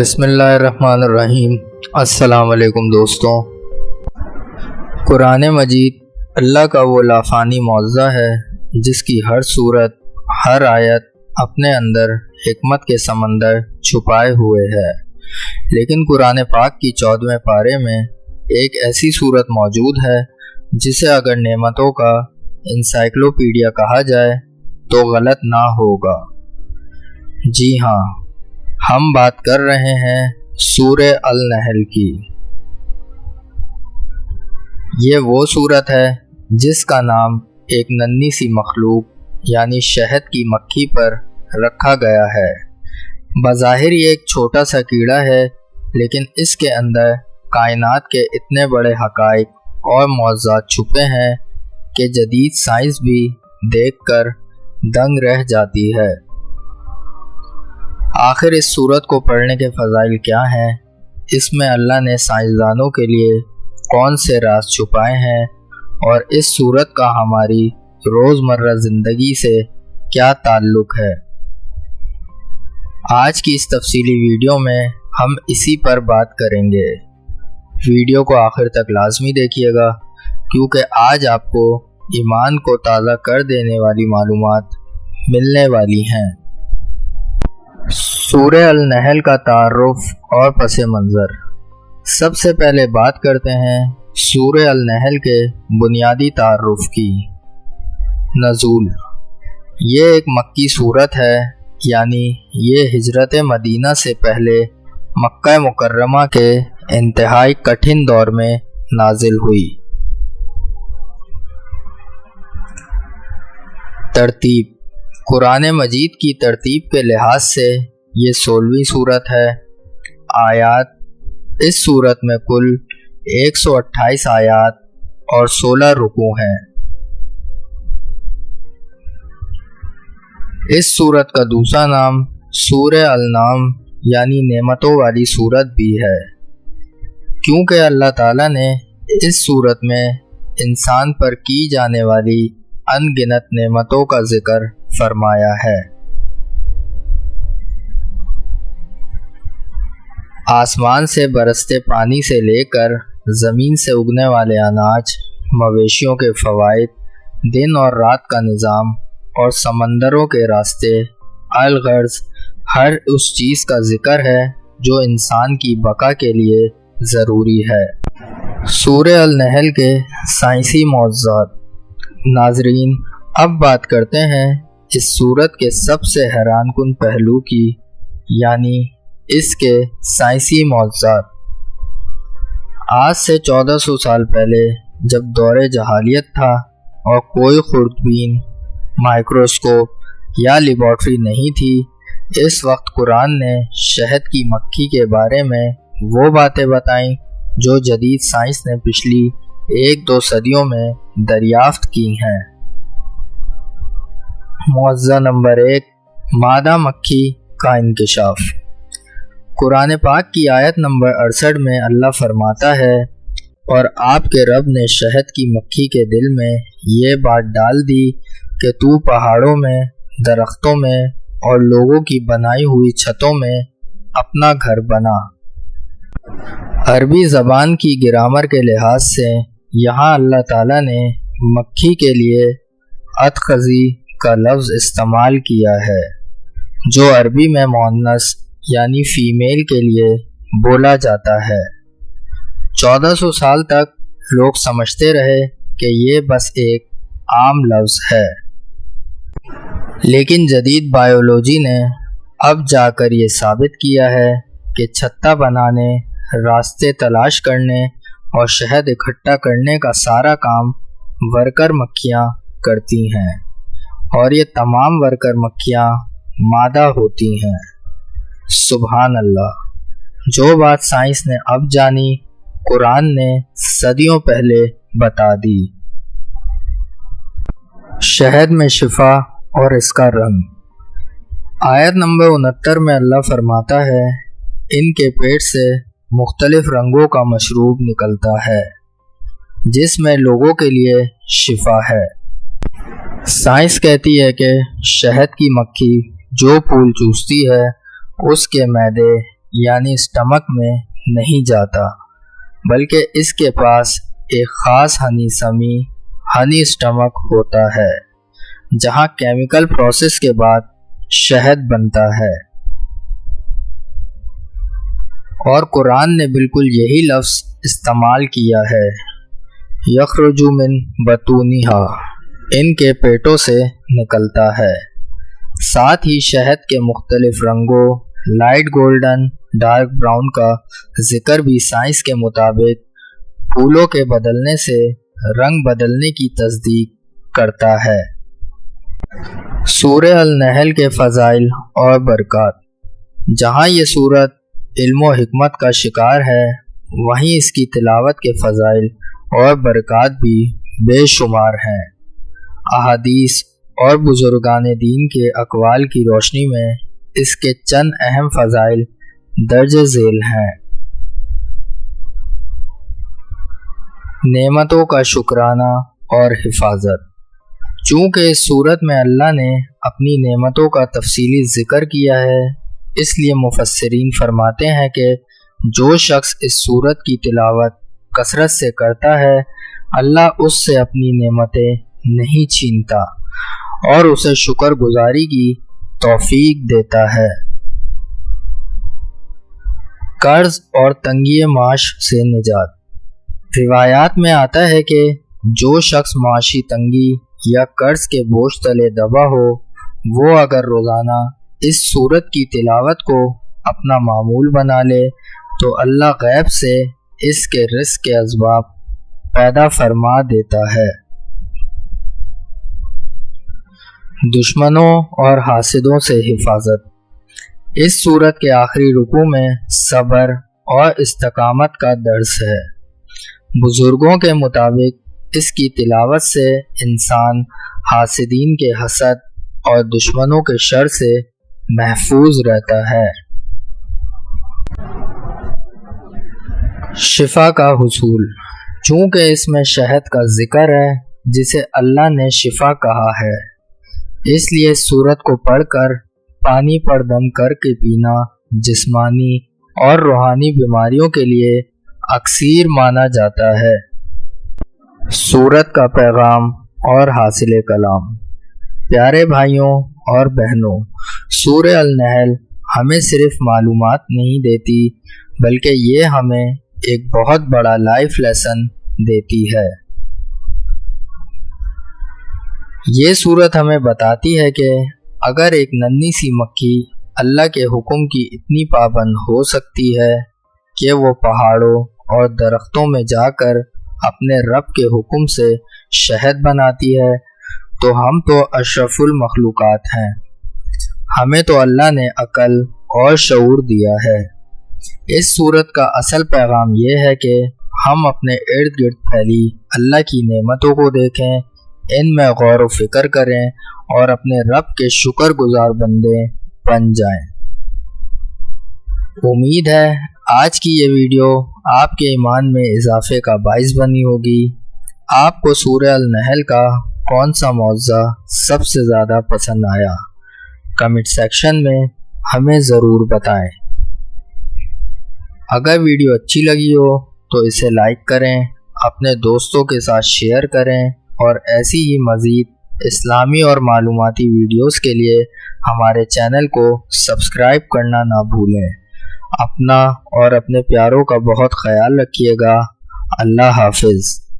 बिस्मिल्लाहिर्रहमानिर्रहीम। अस्सलाम वालेकुम दोस्तों। कुरान मजीद अल्लाह का वो लाफानी मौज़ा है जिसकी हर सूरत, हर आयत अपने अंदर हिकमत के समंदर छुपाए हुए है। लेकिन कुरान पाक की 14वें पारे में एक ऐसी सूरत मौजूद है जिसे अगर नेमतों का इंसाइक्लोपीडिया कहा जाए तो गलत ना होगा। जी हाँ, हम बात कर रहे हैं सूरे अल-नहल की। ये वो सूरत है जिसका नाम एक नन्ही सी मखलूक यानी शहद की मक्खी पर रखा गया है। बज़ाहिर ये एक छोटा सा कीड़ा है, लेकिन इसके अंदर कायनात के इतने बड़े हक़ाइक़ और मौज़ूज़ात छुपे हैं कि जदीद साइंस भी देखकर दंग रह जाती है। आखिर इस सूरत को पढ़ने के फ़ज़ाइल क्या हैं? इसमें अल्लाह ने साइंसदानों के लिए कौन से राज छुपाए हैं और इस सूरत का हमारी रोज़मर्रा ज़िंदगी से क्या ताल्लुक़ है? आज की इस तफसीली वीडियो में हम इसी पर बात करेंगे। वीडियो को आखिर तक लाजमी देखिएगा, क्योंकि आज आपको ईमान को ताज़ा कर देने वाली मालूमात मिलने वाली हैं। सूरे अल-नहल का तारुफ और पस मंज़र। सबसे पहले बात करते हैं सूरे अल-नहल के बुनियादी तारुफ की। नज़ूल। ये एक मक्की सूरत है, यानी ये हिजरत मदीना से पहले मक्का मुकर्रमा के इंतहाई कठिन दौर में नाजिल हुई। तरतीब। कुरान मजीद की तरतीब के लिहाज से ये 16वीं सूरत है। आयात। इस सूरत में कुल 128 आयात और 16 रुकू हैं। इस सूरत का दूसरा नाम सूरे अल-नाम यानी नेमतों वाली सूरत भी है, क्योंकि अल्लाह ताला ने इस सूरत में इंसान पर की जाने वाली अनगिनत नेमतों का जिक्र फरमाया है। आसमान से बरसते पानी से लेकर ज़मीन से उगने वाले अनाज, मवेशियों के फ़वाइद, दिन और रात का निज़ाम और समंदरों के रास्ते, अलगर्ज़ हर उस चीज़ का जिक्र है जो इंसान की बका के लिए ज़रूरी है। सूरे अल-नहल के साइंसी मौज़ूज़ात। नाज़रीन, अब बात करते हैं इस सूरत के सबसे हैरानकुन पहलू की, यानी इसके साइंसी मौज़ूज़ात। आज से 1400 साल पहले जब दौरे जहालियत था और कोई खुर्दबीन, माइक्रोस्कोप या लेबॉर्ट्री नहीं थी, इस वक्त कुरान ने शहद की मक्खी के बारे में वो बातें बताईं जो जदीद साइंस ने पिछली 1-2 सदियों में दरियाफ्त की हैं। मौज़ूज़ा नंबर 1, मादा मक्खी का इंकशाफ। कुरान पाक की आयत नंबर 68 में अल्लाह फरमाता है, और आपके रब ने शहद की मक्खी के दिल में ये बात डाल दी कि तू पहाड़ों में, दरख्तों में और लोगों की बनाई हुई छतों में अपना घर बना। अरबी ज़बान की ग्रामर के लिहाज से यहाँ अल्लाह ताला ने मक्खी के लिए अतखज़ी का लफ्ज़ इस्तेमाल किया है, जो अरबी में मुअन्नस यानी फ़ीमेल के लिए बोला जाता है। 1400 साल तक लोग समझते रहे कि ये बस एक आम लफ्ज़ है, लेकिन जदीद बायोलॉजी ने अब जाकर ये साबित किया है कि छत्ता बनाने, रास्ते तलाश करने और शहद इकट्ठा करने का सारा काम वर्कर मक्खियाँ करती हैं, और ये तमाम वर्कर मक्खियाँ मादा होती हैं। सुभान अल्लाह। जो बात साइंस ने अब जानी, कुरान ने सदियों पहले बता दी। शहद में शिफा और इसका रंग। आयत नंबर 69 में अल्लाह फरमाता है, इनके पेट से मुख्तलिफ रंगों का मशरूब निकलता है जिसमें लोगों के लिए शिफा है। साइंस कहती है कि शहद की मक्खी जो फूल चूसती है उसके मैदे یعنی اسٹمک میں نہیں جاتا، بلکہ اس کے پاس ایک خاص ہنی اسٹمک ہوتا ہے جہاں کیمیکل پروسیس کے بعد شہد بنتا ہے۔ اور قرآن نے بالکل یہی لفظ استعمال کیا ہے، یخرج من بطونہا، ان کے پیٹوں سے نکلتا ہے۔ ساتھ ہی شہد کے مختلف رنگوں، لائٹ گولڈن، ڈارک براؤن کا ذکر بھی سائنس کے مطابق پھولوں کے بدلنے سے رنگ بدلنے کی تصدیق کرتا ہے۔ سورہ النحل کے فضائل اور برکات۔ جہاں یہ سورت علم و حکمت کا شکار ہے، وہیں اس کی تلاوت کے فضائل اور برکات بھی بے شمار ہیں۔ احادیث اور بزرگان دین کے اقوال کی روشنی میں اس کے چند اہم فضائل درج ذیل ہیں۔ نعمتوں کا شکرانہ اور حفاظت۔ چونکہ اس صورت میں اللہ نے اپنی نعمتوں کا تفصیلی ذکر کیا ہے، اس لیے مفسرین فرماتے ہیں کہ جو شخص اس صورت کی تلاوت کثرت سے کرتا ہے، اللہ اس سے اپنی نعمتیں نہیں چھینتا اور اسے شکر گزاری کی توفیق دیتا ہے۔ قرض اور تنگی معاش سے نجات۔ روایات میں آتا ہے کہ جو شخص معاشی تنگی یا قرض کے بوجھ تلے دبا ہو، وہ اگر روزانہ اس سورت کی تلاوت کو اپنا معمول بنا لے تو اللہ غیب سے اس کے رزق کے اسباب پیدا فرما دیتا ہے۔ دشمنوں اور حاسدوں سے حفاظت۔ اس سورت کے آخری رکوع میں صبر اور استقامت کا درس ہے۔ بزرگوں کے مطابق اس کی تلاوت سے انسان حاسدین کے حسد اور دشمنوں کے شر سے محفوظ رہتا ہے۔ شفا کا حصول۔ چونکہ اس میں شہد کا ذکر ہے جسے اللہ نے شفا کہا ہے، اس لیے اس سورت کو پڑھ کر پانی پر دم کر کے پینا جسمانی اور روحانی بیماریوں کے لیے اکسیر مانا جاتا ہے۔ سورت کا پیغام اور حاصل کلام۔ پیارے بھائیوں اور بہنوں، سورہ النحل ہمیں صرف معلومات نہیں دیتی، بلکہ یہ ہمیں ایک بہت بڑا لائف لیسن دیتی ہے۔ یہ سورت ہمیں بتاتی ہے کہ اگر ایک ننھی سی مکھی اللہ کے حکم کی اتنی پابند ہو سکتی ہے کہ وہ پہاڑوں اور درختوں میں جا کر اپنے رب کے حکم سے شہد بناتی ہے، تو ہم تو اشرف المخلوقات ہیں۔ ہمیں تو اللہ نے عقل اور شعور دیا ہے۔ اس سورت کا اصل پیغام یہ ہے کہ ہم اپنے ارد گرد پھیلی اللہ کی نعمتوں کو دیکھیں، ان میں غور و فکر کریں اور اپنے رب کے شکر گزار بندے بن جائیں۔ امید ہے آج کی یہ ویڈیو آپ کے ایمان میں اضافے کا باعث بنی ہوگی۔ آپ کو سورہ النحل کا کون سا موضوع سب سے زیادہ پسند آیا؟ کمنٹ سیکشن میں ہمیں ضرور بتائیں۔ اگر ویڈیو اچھی لگی ہو تو اسے لائک کریں، اپنے دوستوں کے ساتھ شیئر کریں اور ایسی ہی مزید اسلامی اور معلوماتی ویڈیوز کے لیے ہمارے چینل کو سبسکرائب کرنا نہ بھولیں۔ اپنا اور اپنے پیاروں کا بہت خیال رکھیے گا۔ اللہ حافظ۔